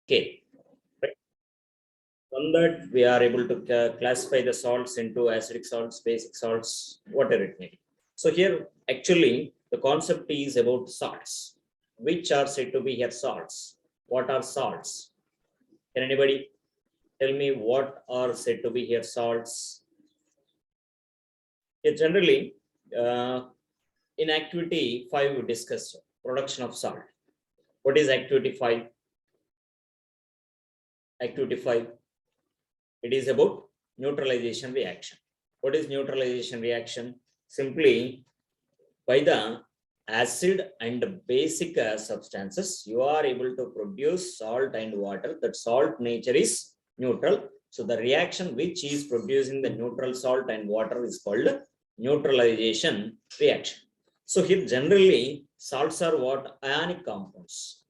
scale. Right? From that, we are able to classify the salts into acidic salts, basic salts, whatever it may be. So here, actually, the concept is about salts, which are said to be here salts. What are salts? Can anybody tell me what are said to be here salts? Here generally, in activity 5, we discussed production of salt. What is activity 5? Activity 5, it is about neutralization reaction. What is neutralization reaction? Simply, by the acid and basic substances, you are able to produce salt and water. That salt nature is neutral. So the reaction which is producing the neutral salt and water is called neutralization reaction. So here generally salts are what? Ionic compounds.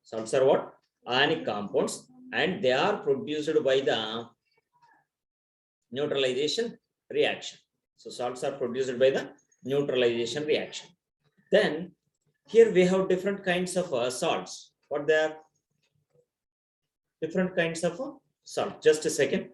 Salts are what? Ionic compounds, and they are produced by the neutralization reaction. So salts are produced by the neutralization reaction. Then here we have different kinds of salts. What they are? Different kinds of salt. Just a second.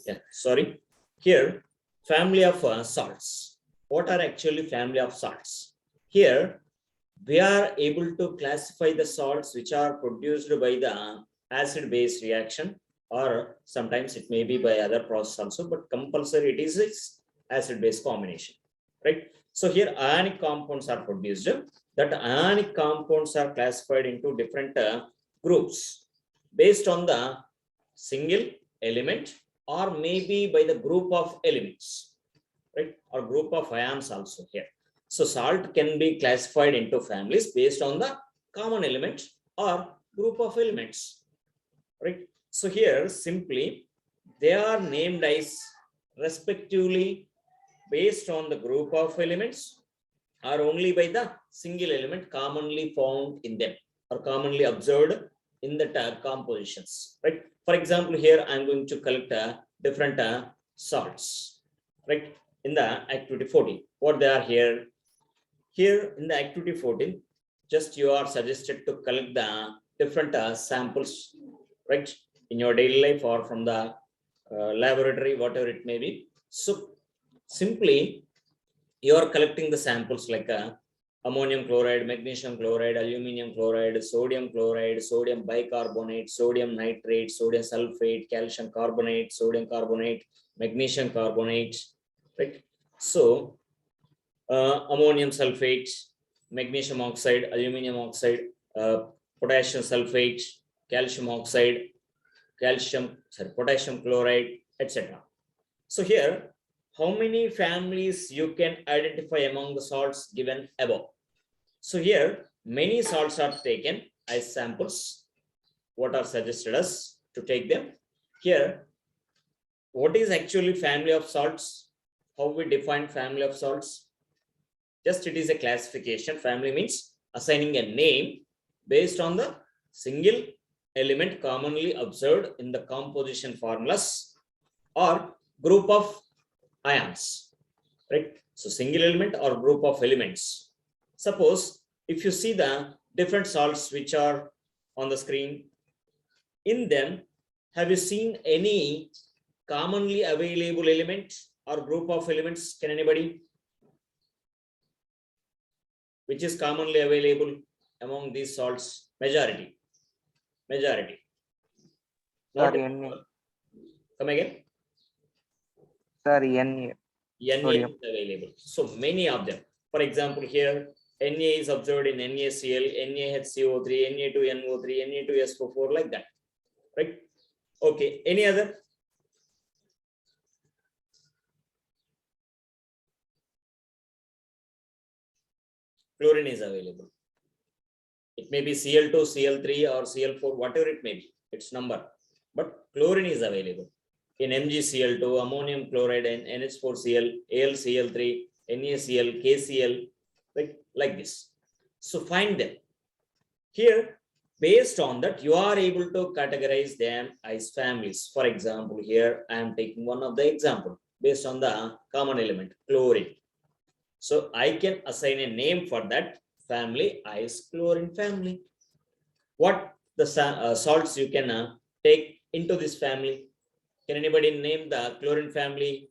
Yeah, sorry. Here, family of salts. What are actually family of salts? Here, we are able to classify the salts which are produced by the acid-base reaction, or sometimes it may be by other process also, but compulsory it is acid-base combination, right? So here ionic compounds are produced. That ionic compounds are classified into different groups based on the single element, or maybe by the group of elements, right? Or group of ions also here. So salt can be classified into families based on the common element or group of elements, right? So here simply they are named as respectively based on the group of elements, or only by the single element commonly found in them or commonly observed in the compositions, right? For example, here I'm going to collect different salts, right? In the activity 14, what they are here? Here in the activity 14, just you are suggested to collect the different samples, right? In your daily life or from the laboratory, whatever it may be. So simply you are collecting the samples like ammonium chloride, magnesium chloride, aluminum chloride, sodium bicarbonate, sodium nitrate, sodium sulfate, calcium carbonate, sodium carbonate, magnesium carbonate, right? So ammonium sulfate, magnesium oxide, aluminum oxide, potassium sulfate, calcium oxide, potassium chloride, etc. So here, how many families you can identify among the salts given above? So here, many salts are taken as samples. What are suggested us to take them? Here, what is actually family of salts? How we define family of salts? Just it is a classification. Family means assigning a name based on the single element commonly observed in the composition formulas or group of ions, right? So single element or group of elements. Suppose if you see the different salts which are on the screen, in them, have you seen any commonly available element or group of elements? Can anybody? Which is commonly available among these salts? Majority. Not come again. Sorry, Na. Na is available. So many of them. For example, here Na is observed in NaCl, NaHCO3, Na2NO3, Na2SO4, like that, right? Okay. Any other? Chlorine is available. It may be Cl2, Cl3, or Cl4, whatever it may be. Its number, but chlorine is available. in MgCl2, ammonium chloride, and NH4Cl, AlCl3, NaCl, KCl, like this. So find them. Here, based on that, you are able to categorize them as families. For example, here I am taking one of the example based on the common element, chlorine. So I can assign a name for that family as chlorine family. What the salts you can take into this family? Can anybody name the chlorine family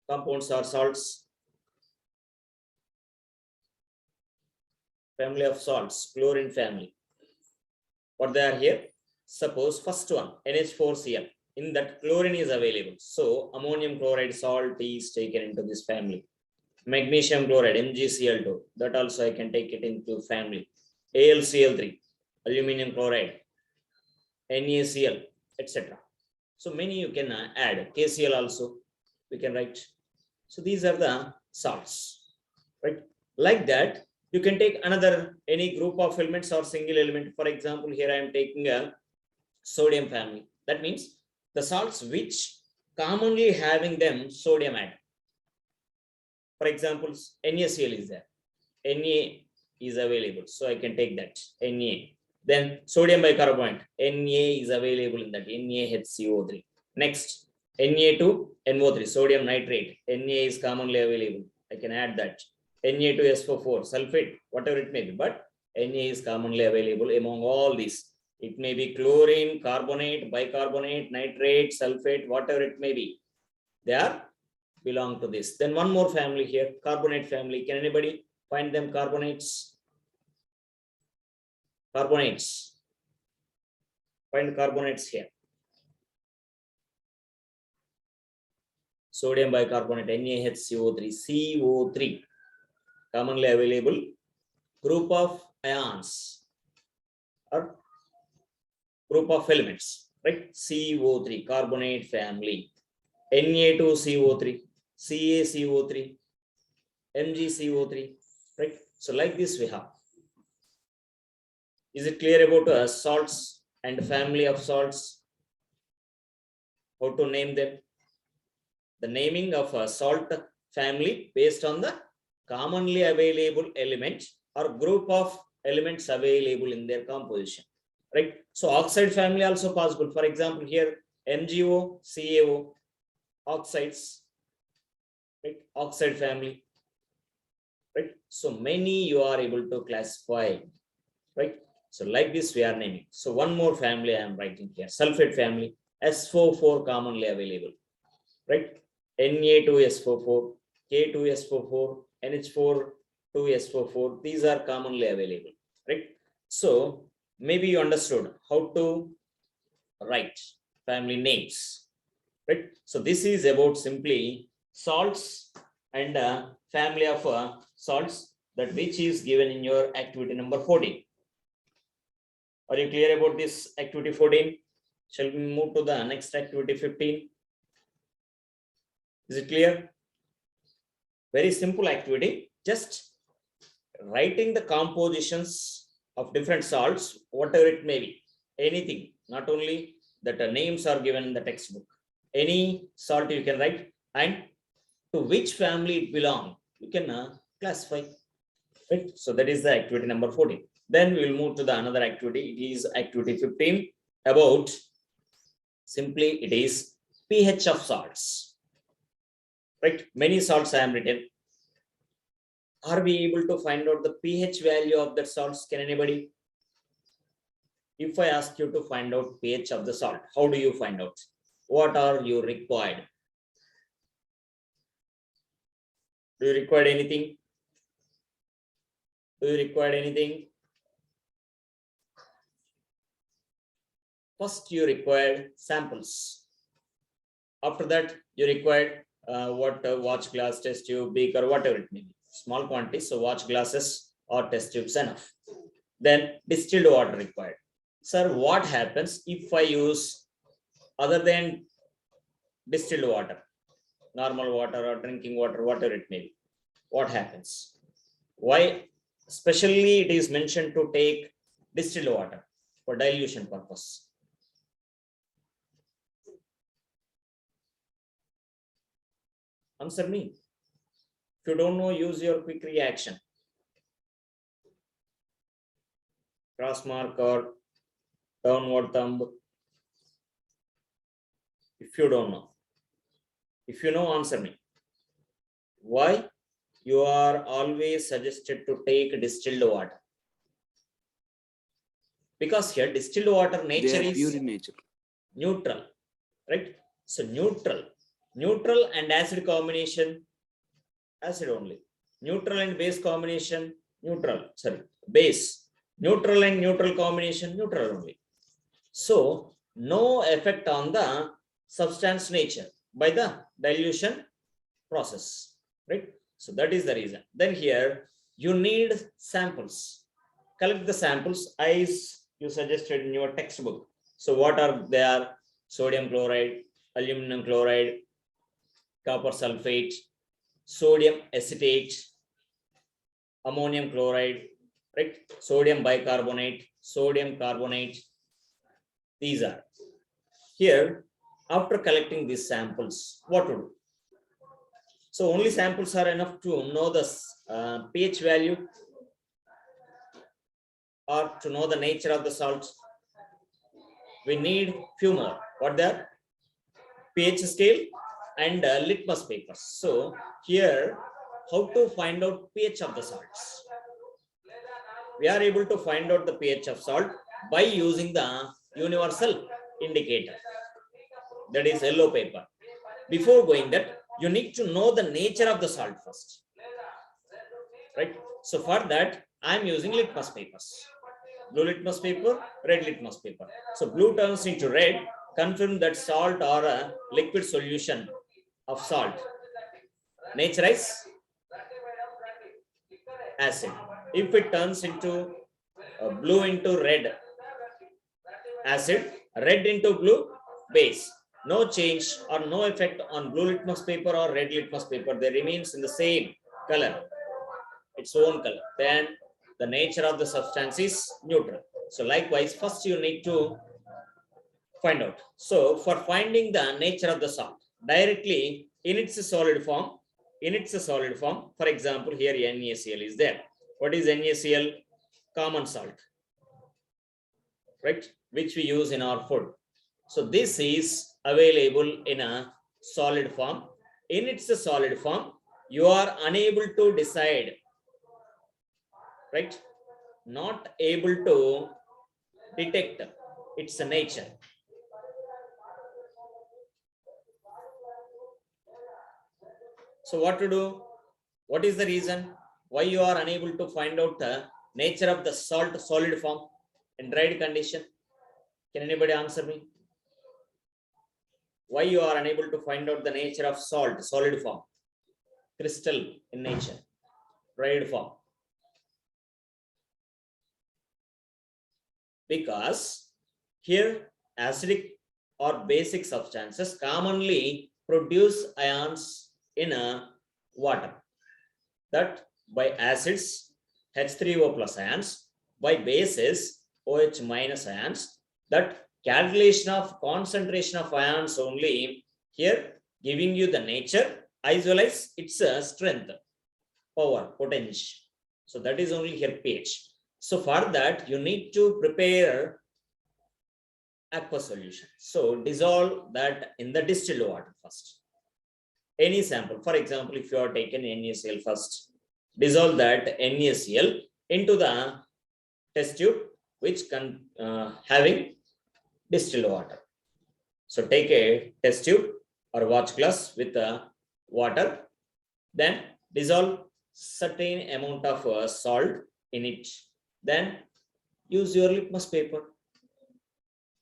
compounds or salts? Family of salts, chlorine family. What they are here? Suppose first one, NH4Cl. In that chlorine is available. So ammonium chloride salt is taken into this family. Magnesium chloride, MgCl2. That also I can take it into family. AlCl3, aluminum chloride, NaCl, etc. So many you can add. KCl also we can write. So these are the salts, right? Like that, you can take another any group of elements or single element. For example, here I am taking a sodium family. That means the salts which commonly having them sodium atom. For example, NaCl is there. Na is available, so I can take that Na. Then sodium bicarbonate, Na is available in that NaHCO3. Next, Na2NO3, sodium nitrate, Na is commonly available. I can add that. Na2SO4, sulfate, whatever it may be, but Na is commonly available among all these. It may be chlorine, carbonate, bicarbonate, nitrate, sulfate, whatever it may be. They are belong to this. Then one more family here, carbonate family. Can anybody find them carbonates? Carbonates. Find carbonates here. Sodium bicarbonate, NaHCO3, CO3. Commonly available group of ions or group of elements, right? CO3, carbonate family. Na2CO3, CaCO3, MgCO3, right? So like this we have. Is it clear about salts and family of salts? How to name them? The naming of a salt family based on the commonly available element or group of elements available in their composition, right? So oxide family also possible. For example, here MgO, CaO, oxides, right? Oxide family, right? So many you are able to classify, right? So like this we are naming. So one more family I am writing here, sulfate family, SO4 commonly available, right? Na2SO4, K2SO4, NH4 2SO4, these are commonly available, right? So maybe you understood how to write family names, right? So this is about simply salts and family of salts, that which is given in your activity number 14. Are you clear about this activity 14? Shall we move to the next activity 15? Is it clear? Very simple activity, just writing the compositions of different salts, whatever it may be, anything, not only that names are given in the textbook. Any salt you can write and to which family it belongs, you can classify, right? So that is the activity number 14. Then we will move to the another activity. It is activity 15 about simply it is pH of salts, right? Many salts I am written. Are we able to find out the pH value of the salts? Can anybody? If I ask you to find out pH of the salt, how do you find out? What are you required? Do you require anything? Do you require anything? First, you require samples. After that, you require watch glass, test tube, beaker, whatever it may be. Small quantities, so watch glasses or test tubes enough. Then distilled water required. Sir, what happens if I use other than distilled water, normal water or drinking water, whatever it may be? What happens? Why especially it is mentioned to take distilled water for dilution purpose? Answer me. If you don't know, use your quick reaction. Cross mark or downward thumb. If you don't know. If you know, answer me. Why you are always suggested to take distilled water? Because here distilled water nature They are pure is in nature. neutral, right? So neutral and acid combination, acid only. Neutral and base combination, base. Neutral and neutral combination, neutral only. So no effect on the substance nature by the dilution process, right? So that is the reason. Then here you need samples. Collect the samples as you suggested in your textbook. So what are there? Sodium chloride, aluminum chloride, copper sulfate, sodium acetate, ammonium chloride, right? Sodium bicarbonate, sodium carbonate. These are here. After collecting these samples, what to do? So only samples are enough to know the pH value or to know the nature of the salts. We need few more. What they are? pH scale and litmus papers. So here, how to find out pH of the salts? We are able to find out the pH of salt by using the universal indicator. That is yellow paper. Before going that, you need to know the nature of the salt first, right? So for that, I am using litmus papers. Blue litmus paper, red litmus paper. So blue turns into red, confirm that salt or a liquid solution of salt. Nature is acid. If it turns into blue into red, acid, red into blue, base. No change or no effect on blue litmus paper or red litmus paper. They remains in the same color, its own color. Then the nature of the substance is neutral. So likewise, first you need to find out. So for finding the nature of the salt, directly in its solid form, for example, here NaCl is there. What is NaCl? Common salt, right? Which we use in our food. So this is available in a solid form. In its solid form, you are unable to decide, right? Not able to detect its nature. So what to do? What is the reason why you are unable to find out the nature of the salt solid form in dried condition? Can anybody answer me? Why you are unable to find out the nature of salt solid form, crystal in nature, dried form? Because here acidic or basic substances commonly produce ions in a water, that by acids H3O plus ions, by bases OH minus ions. That calculation of concentration of ions only here giving you the nature as well as its strength, power, potential. So that is only here pH. So for that you need to prepare aqueous solution. So dissolve that in the distilled water first. Any sample, for example, if you are taken NaCl first, dissolve that NaCl into the test tube which having distilled water. So take a test tube or watch glass with water, then dissolve certain amount of salt in it, then use your litmus paper,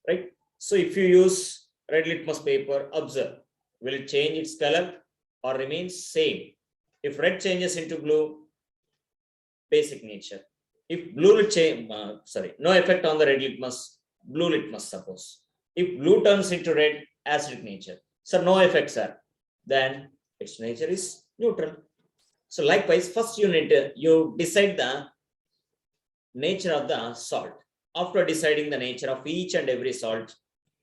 right? So if you use red litmus paper, observe, will it change its color or remains same? If red changes into blue, basic nature. If blue will change, no effect on the red litmus, blue litmus suppose. If blue turns into red, acidic nature. So no effect, sir. Then its nature is neutral. So likewise, first you need to, you decide the nature of the salt. After deciding the nature of each and every salt,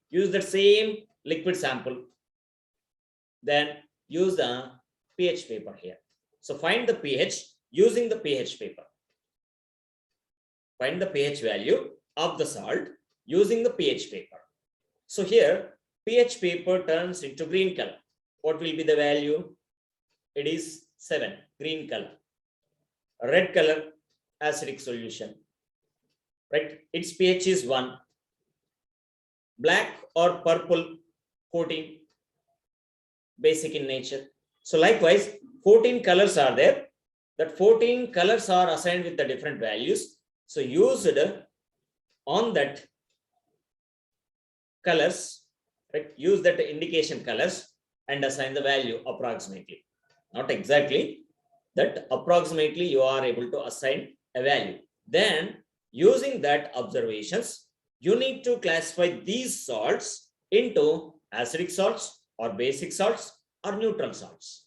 use the same liquid sample. Then use the pH paper here. So find the pH using the pH paper. Find the pH value of the salt using the pH paper. So here pH paper turns into green color. What will be the value? It is 7, green color. Red color, acidic solution, right? Its pH is 1. Black or purple, 14, basic in nature. So likewise, 14 colors are there. That 14 colors are assigned with the different values. So used on that colors, right? Use that indication colors and assign the value approximately. Not exactly, that approximately you are able to assign a value. Then using that observations, you need to classify these salts into acidic salts or basic salts or neutral salts.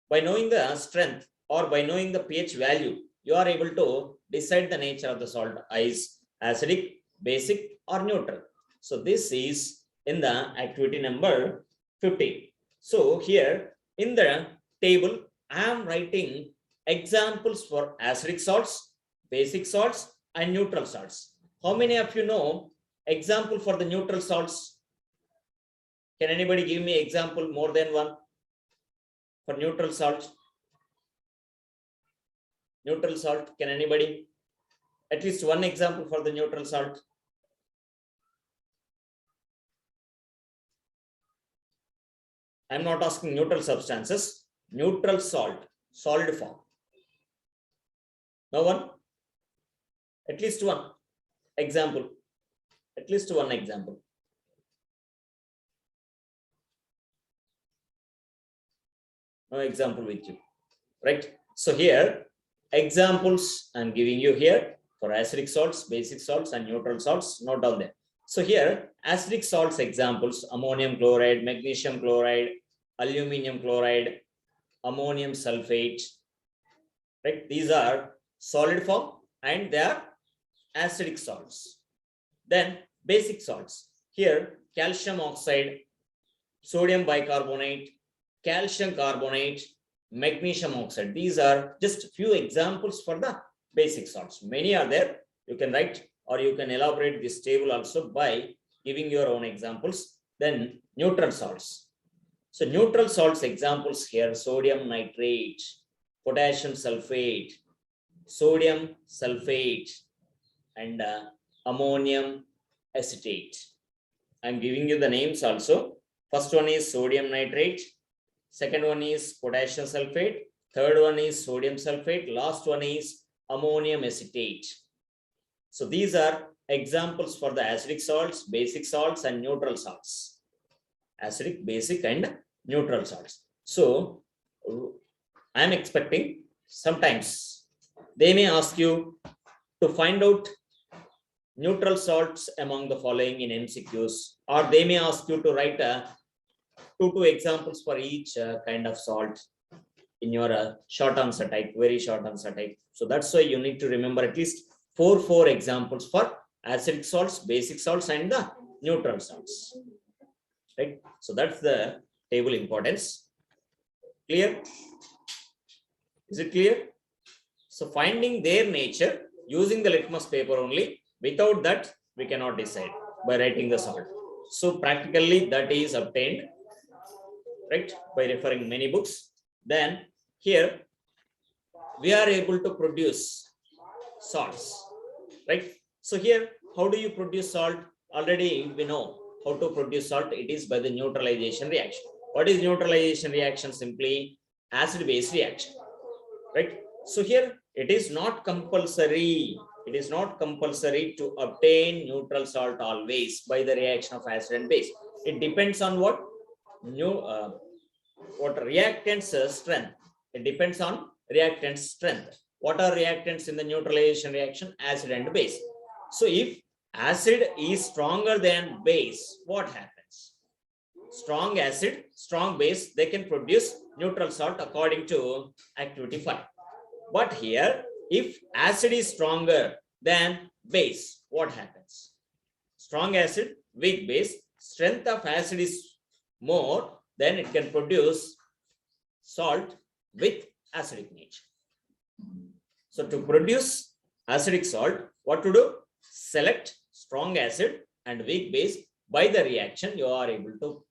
By knowing the strength or by knowing the pH value, you are able to decide the nature of the salt is acidic, basic or neutral. So this is in the activity number 15. So here in the table, I am writing examples for acidic salts, basic salts and neutral salts. How many of you know example for the neutral salts? Can anybody give me example more than one for neutral salt? Neutral salt, can anybody? At least one example for the neutral salt. I'm not asking neutral substances, neutral salt, solid form. No one? At least one example. At least one example. No example with you, right? So here, examples I'm giving you here for acidic salts, basic salts, and neutral salts. Note down there. So here, acidic salts examples: ammonium chloride, magnesium chloride, aluminum chloride, ammonium sulfate. Right? These are solid form and they are acidic salts. Then basic salts. Here, calcium oxide, sodium bicarbonate, calcium carbonate, magnesium oxide. These are just few examples for the basic salts. Many are there. You can write or you can elaborate this table also by giving your own examples. Then neutral salts. So neutral salts examples here: sodium nitrate, potassium sulfate, sodium sulfate, and ammonium acetate. I'm giving you the names also. First one is sodium nitrate, second one is potassium sulfate, third one is sodium sulfate, last one is ammonium acetate. So these are examples for the acidic salts, basic salts, and neutral salts. Acidic, basic, and neutral salts. So I am expecting sometimes they may ask you to find out neutral salts among the following in MCQs, or they may ask you to write two examples for each kind of salt in your short answer type, very short answer type. So that's why you need to remember at least four examples for acidic salts, basic salts, and the neutral salts. Right? So that's the table importance. Clear? Is it clear? So finding their nature using the litmus paper only. Without that, we cannot decide by writing the salt. So practically that is obtained, right, by referring many books. Then here we are able to produce salts, right? So here, how do you produce salt? Already we know how to produce salt. It is by the neutralization reaction. What is neutralization reaction? Simply acid-base reaction, right? So here it is not compulsory. It is not compulsory to obtain neutral salt always by the reaction of acid and base. It depends on what reactants strength. It depends on reactant strength. What are reactants in the neutralization reaction? Acid and base. So if acid is stronger than base, what happens? Strong acid, strong base, they can produce neutral salt according to activity 5. But here, if acid is stronger than base, what happens? Strong acid, weak base, strength of acid is more, then it can produce salt with acidic nature. So to produce acidic salt, what to do? Select strong acid and weak base. By the reaction, you are able to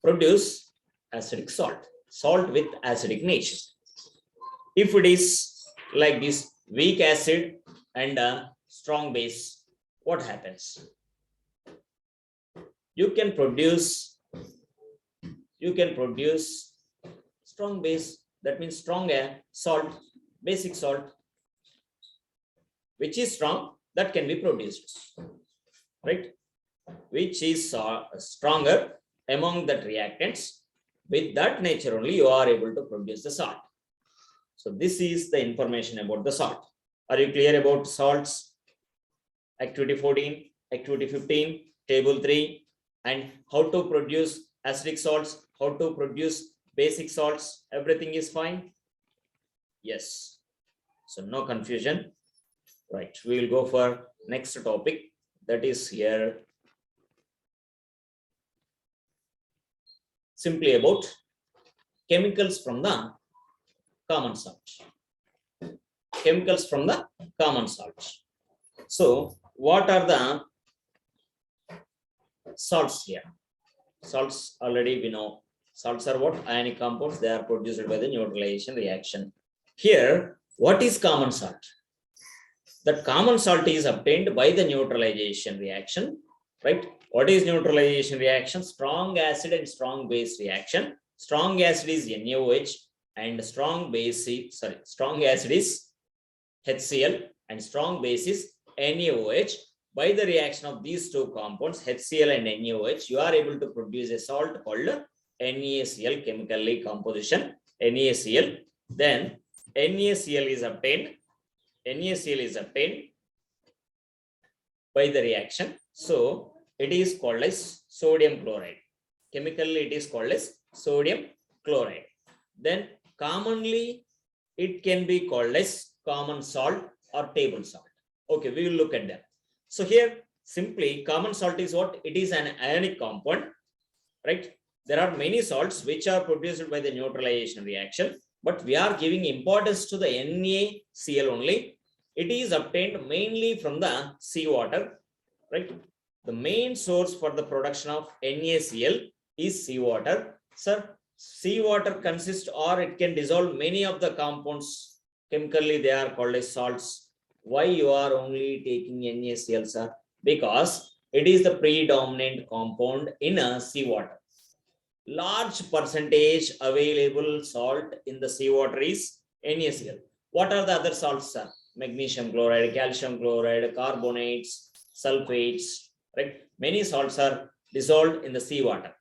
produce acidic salt, salt with acidic nature. If it is like this, weak acid and a strong base, what happens? You can produce strong base, that means strong salt, basic salt, which is strong, that can be produced, right? Which is stronger among the reactants. With that nature only, you are able to produce the salt. So this is the information about the salt. Are you clear about salts? Activity 14, activity 15, table 3, and how to produce acidic salts, how to produce basic salts, everything is fine? Yes. So no confusion. Right, we will go for next topic, that is here simply about chemicals from the common salt. Chemicals from the common salt. So what are the salts here? Salts already we know. Salts are what? Ionic compounds. They are produced by the neutralization reaction. Here, what is common salt? That common salt is obtained by the neutralization reaction, right? What is neutralization reaction? Strong acid and strong base reaction. Strong acid is NaOH and strong acid is HCl and strong base is NaOH. By the reaction of these two compounds, HCl and NaOH, you are able to produce a salt called NaCl, chemically composition NaCl. Then NaCl is obtained by the reaction. So it is called as sodium chloride. Chemically, it is called as sodium chloride. Then commonly, it can be called as common salt or table salt. Okay, we will look at that. So here, simply, common salt is what? It is an ionic compound, right? There are many salts which are produced by the neutralization reaction, but we are giving importance to the NaCl only. It is obtained mainly from the seawater, right? The main source for the production of NaCl is seawater. Sir, seawater consists or it can dissolve many of the compounds. Chemically, they are called as salts. Why you are only taking NaCl, sir? Because it is the predominant compound in a seawater. Large percentage available salt in the seawater is NaCl. What are the other salts, sir? Magnesium chloride, calcium chloride, carbonates, sulfates, right? Many salts are dissolved in the seawater,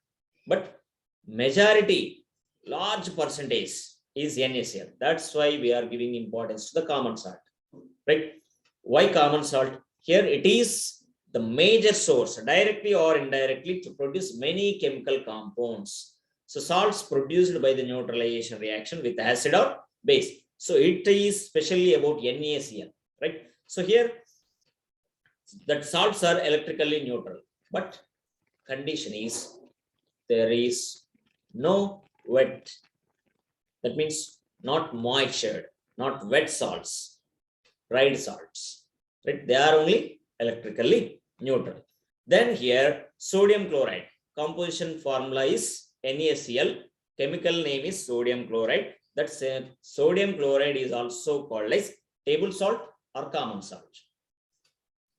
but majority, large percentage is NaCl. That's why we are giving importance to the common salt, right? Why common salt? Here it is the major source, directly or indirectly, to produce many chemical compounds. So salts produced by the neutralization reaction with acid or base. So it is specially about NaCl, right? So here that salts are electrically neutral, but condition is there is no wet. That means not moisture, not wet salts, dried salts, right? They are only electrically neutral. Then here sodium chloride, composition formula is NaCl, chemical name is sodium chloride. That's sodium chloride is also called as table salt or common salt,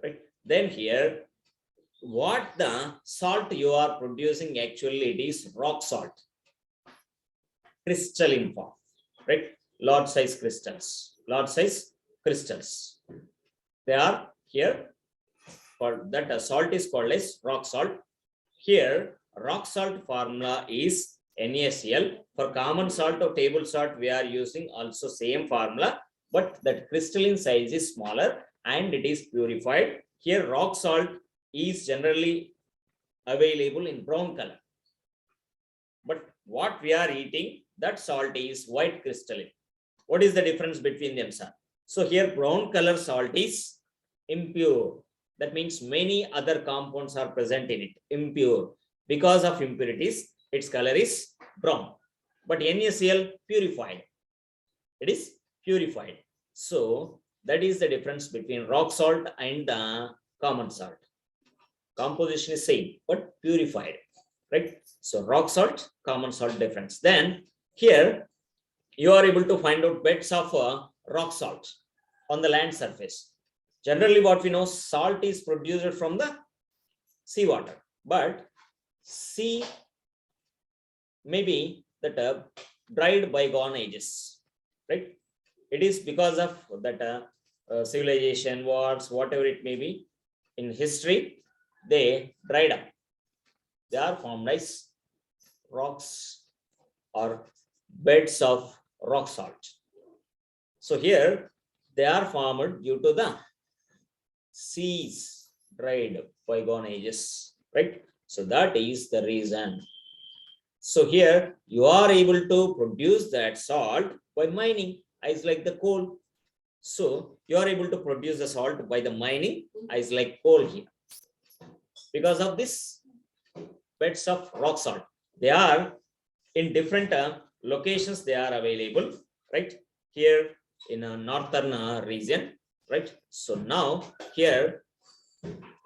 right? Then here, what the salt you are producing, actually it is rock salt, crystalline form, right? Large size crystals. They are here. For that, salt is called as rock salt. Here, rock salt formula is NaCl. For common salt or table salt, we are using also same formula, but that crystalline size is smaller and it is purified. Here, rock salt is generally available in brown color, but what we are eating, that salt is white crystalline. What is the difference between them, sir? So here, brown color salt is impure. That means many other compounds are present in it, impure. Because of impurities, its color is brown, but NaCl purified. It is purified. So that is the difference between rock salt and the common salt. Composition is same, but purified, right? So rock salt, common salt difference. Then here you are able to find out beds of rock salt on the land surface. Generally, what we know, salt is produced from the seawater, but sea maybe that dried bygone ages, right? It is because of that civilization, wars, whatever it may be, in history, they dried up. They are formed as rocks or beds of rock salt. So here they are formed due to the seas dried bygone ages, right? So that is the reason. So here you are able to produce that salt by mining, as like the coal. So you are able to produce the salt by the mining, as like coal here. Because of this beds of rock salt, they are in different locations. They are available, right? Here in a northern region, right? So now here,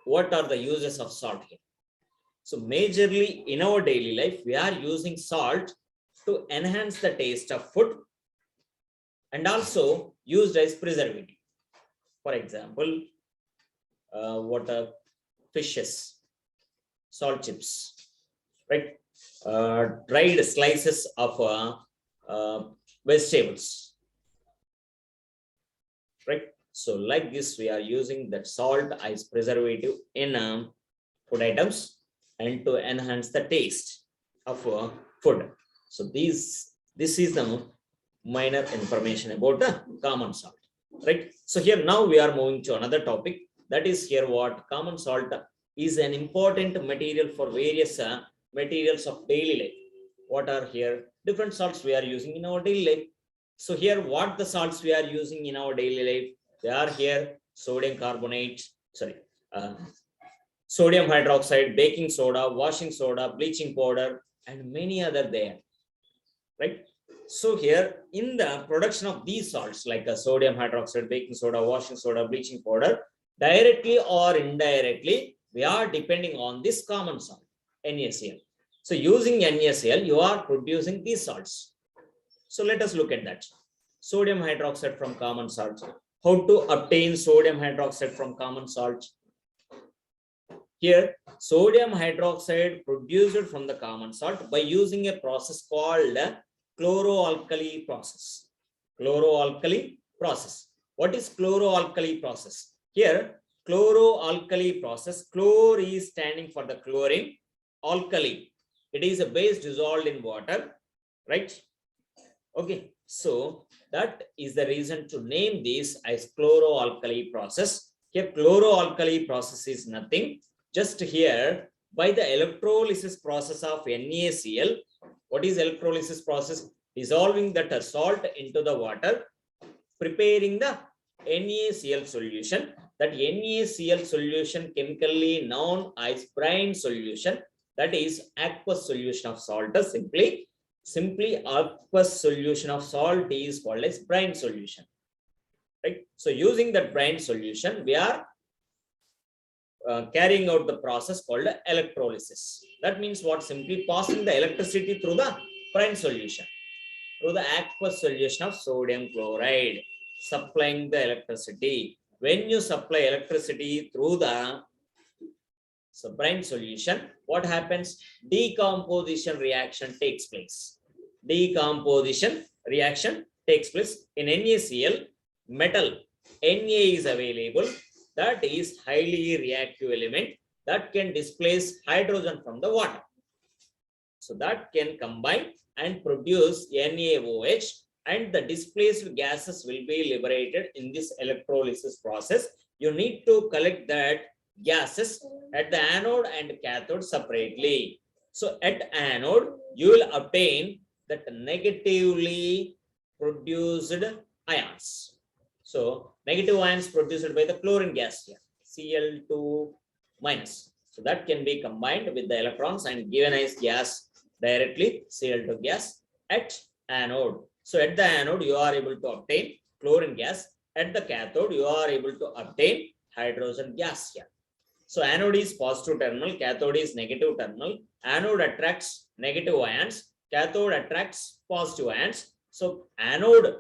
what are the uses of salt here? So majorly in our daily life, we are using salt to enhance the taste of food and also used as preservative. For example, fishes, salt chips, right? Dried slices of vegetables, right? So like this, we are using that salt as preservative in food items and to enhance the taste of food. So this is the minor information about the common salt, right? So here now we are moving to another topic, that is here what common salt is an important material for various materials of daily life. What are here different salts we are using in our daily life? So here what the salts we are using in our daily life? They are here sodium carbonate, sodium hydroxide, baking soda, washing soda, bleaching powder, and many other there, right? So here in the production of these salts like sodium hydroxide, baking soda, washing soda, bleaching powder, directly or indirectly, we are depending on this common salt, NaCl. So using NaCl, you are producing these salts. So let us look at that. Sodium hydroxide from common salt. How to obtain sodium hydroxide from common salt? Here, sodium hydroxide produced from the common salt by using a process called chloroalkali process. Chloroalkali process. What is chloroalkali process? Here, chloroalkali process, chlor is standing for the chlorine, alkali. It is a base dissolved in water, right? Okay, so that is the reason to name this as chloroalkali process. Here, chloroalkali process is nothing. Just here, by the electrolysis process of NaCl, what is electrolysis process? Dissolving that salt into the water, preparing the NaCl solution. That NaCl solution chemically known as brine solution, that is aqueous solution of salt. Simply aqueous solution of salt is called as brine solution, right? So using that brine solution, we are carrying out the process called electrolysis. That means what? Simply passing the electricity through the brine solution, through the aqueous solution of sodium chloride, supplying the electricity. When you supply electricity through the brine solution, what happens? Decomposition reaction takes place. Decomposition reaction takes place. In NaCl, metal Na is available. That is highly reactive element that can displace hydrogen from the water. So that can combine and produce NaOH, and the displaced gases will be liberated in this electrolysis process. You need to collect that gases at the anode and cathode separately. So at anode, you will obtain that negatively produced ions. So negative ions produced by the chlorine gas here, Cl2 minus. So that can be combined with the electrons and given as gas directly Cl2 gas at anode. So at the anode, you are able to obtain chlorine gas. At the cathode, you are able to obtain hydrogen gas here. So anode is positive terminal, cathode is negative terminal. Anode attracts negative ions, cathode attracts positive ions. So anode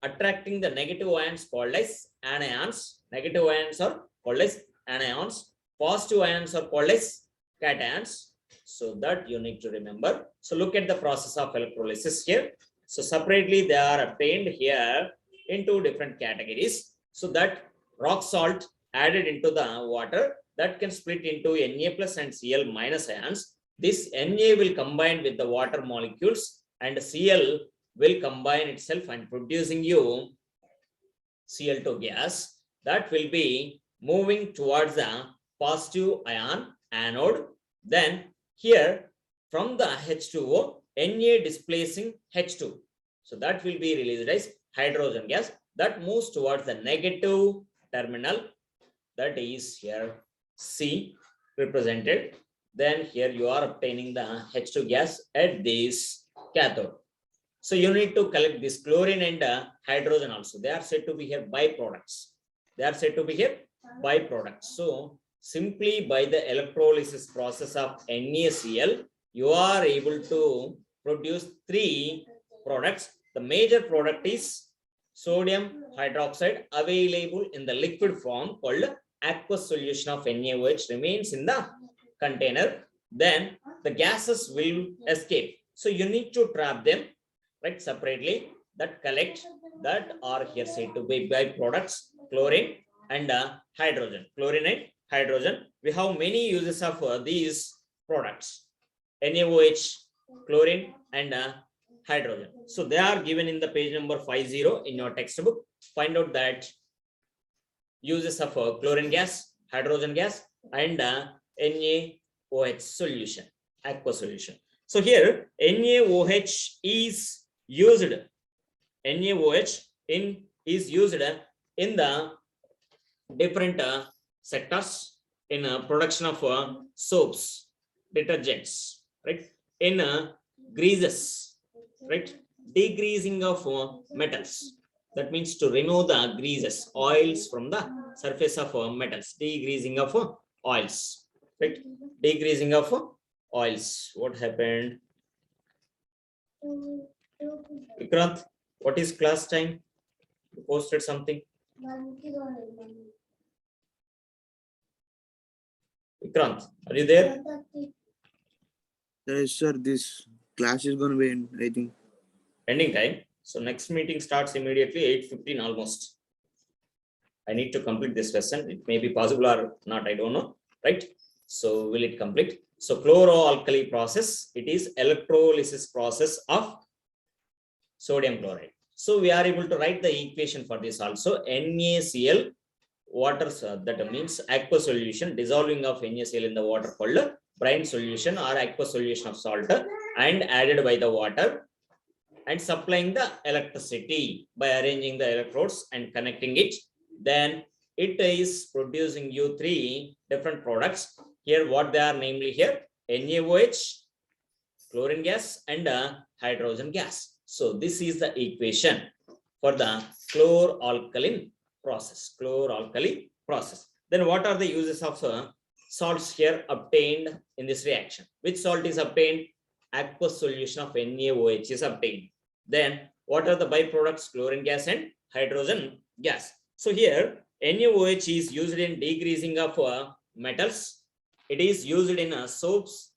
attracting the negative ions called as anions. Negative ions are called as anions. Positive ions are called as cations. So that you need to remember. So look at the process of electrolysis here. So separately they are obtained here into different categories. So that rock salt added into the water that can split into Na plus and Cl minus ions. This Na will combine with the water molecules and Cl will combine itself and producing you Cl2 gas that will be moving towards the positive ion anode. Then here from the H2O, Na displacing H2. So that will be released as hydrogen gas that moves towards the negative terminal, that is here C represented. Then here you are obtaining the H2 gas at this cathode. So you need to collect this chlorine and hydrogen also. They are said to be here byproducts. They are said to be here byproducts. So simply by the electrolysis process of NaCl, you are able to produce three products. The major product is sodium hydroxide available in the liquid form called aqueous solution of NaOH remains in the container. Then the gases will escape. So you need to trap them right separately, that collect, that are here said to be byproducts, chlorine and hydrogen. Chlorine and hydrogen. We have many uses of these products, NaOH, chlorine and hydrogen. So they are given in the page number 50 in your textbook. Find out that uses of chlorine gas, hydrogen gas and NaOH solution, aqueous solution. So here NaOH is used, NaOH is used in the different sectors in production of soaps, detergents, right? In greases, right? Degreasing of metals. That means to remove the greases, oils from the surface of metals. Degreasing of oils, right? Degreasing of oils. What happened? Vikrant, what is class time? You posted something. Vikrant, are you there? Yes, sir. This class is going to be end, I think. Ending time. So next meeting starts immediately 8:15 almost. I need to complete this lesson. It may be possible or not, I don't know. Right? So will it complete? So chloroalkali process, it is electrolysis process of sodium chloride. So we are able to write the equation for this also. NaCl water, that means aqueous solution, dissolving of NaCl in the water called brine solution or aqueous solution of salt and added by the water and supplying the electricity by arranging the electrodes and connecting it. Then it is producing you three different products. Here what they are namely here, NaOH, chlorine gas and hydrogen gas. So this is the equation for the chloralkali process. Chloralkali process. Then what are the uses of salts here obtained in this reaction? Which salt is obtained? Aqueous solution of NaOH is obtained. Then what are the byproducts? Chlorine gas and hydrogen gas. So here NaOH is used in degreasing of metals. It is used in soaps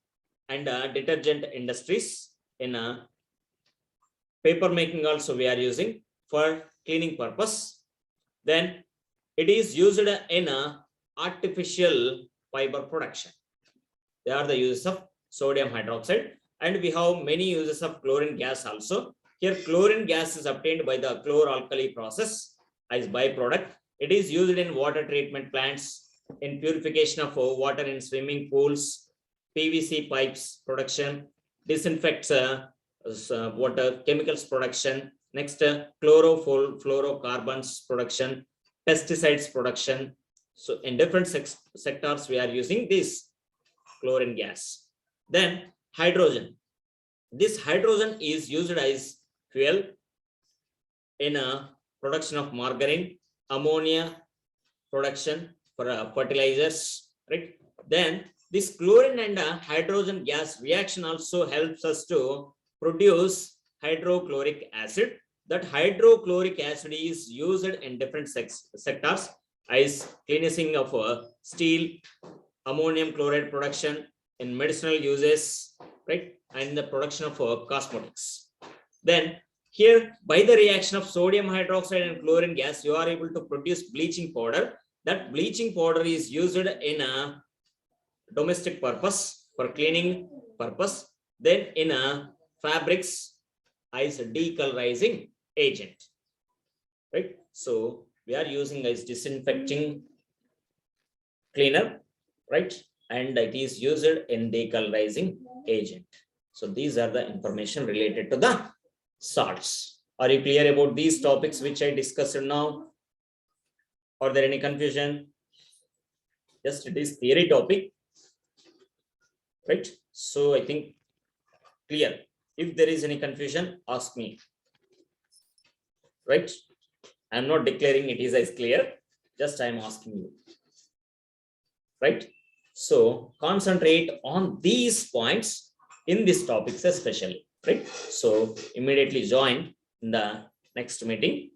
and detergent industries. In paper making also we are using for cleaning purpose. Then it is used in artificial fiber production. They are the uses of sodium hydroxide, and we have many uses of chlorine gas also. Here chlorine gas is obtained by the chloralkali process as byproduct. It is used in water treatment plants, in purification of water in swimming pools, PVC pipes production, disinfects water, chemicals production. Next, chlorofluorocarbons production, pesticides production. So in different sectors, we are using this chlorine gas. Then hydrogen. This hydrogen is used as fuel in a production of margarine, ammonia production for fertilizers, right? Then this chlorine and hydrogen gas reaction also helps us to produce hydrochloric acid. That hydrochloric acid is used in different sectors as cleansing of steel, ammonium chloride production in medicinal uses, right? And the production of cosmetics. Then here, by the reaction of sodium hydroxide and chlorine gas, you are able to produce bleaching powder. That bleaching powder is used in a domestic purpose for cleaning purpose. Then in a fabrics as a decolorizing agent, right? So we are using as disinfecting cleaner, right? And it is used in decolorizing agent. So these are the information related to the salts. Are you clear about these topics which I discussed now? Are there any confusion? Just it is theory topic, right? So I think clear. If there is any confusion, ask me, right? I'm not declaring it is as clear, just I'm asking you, right? So concentrate on these points in these topics especially, right? So immediately join in the next meeting.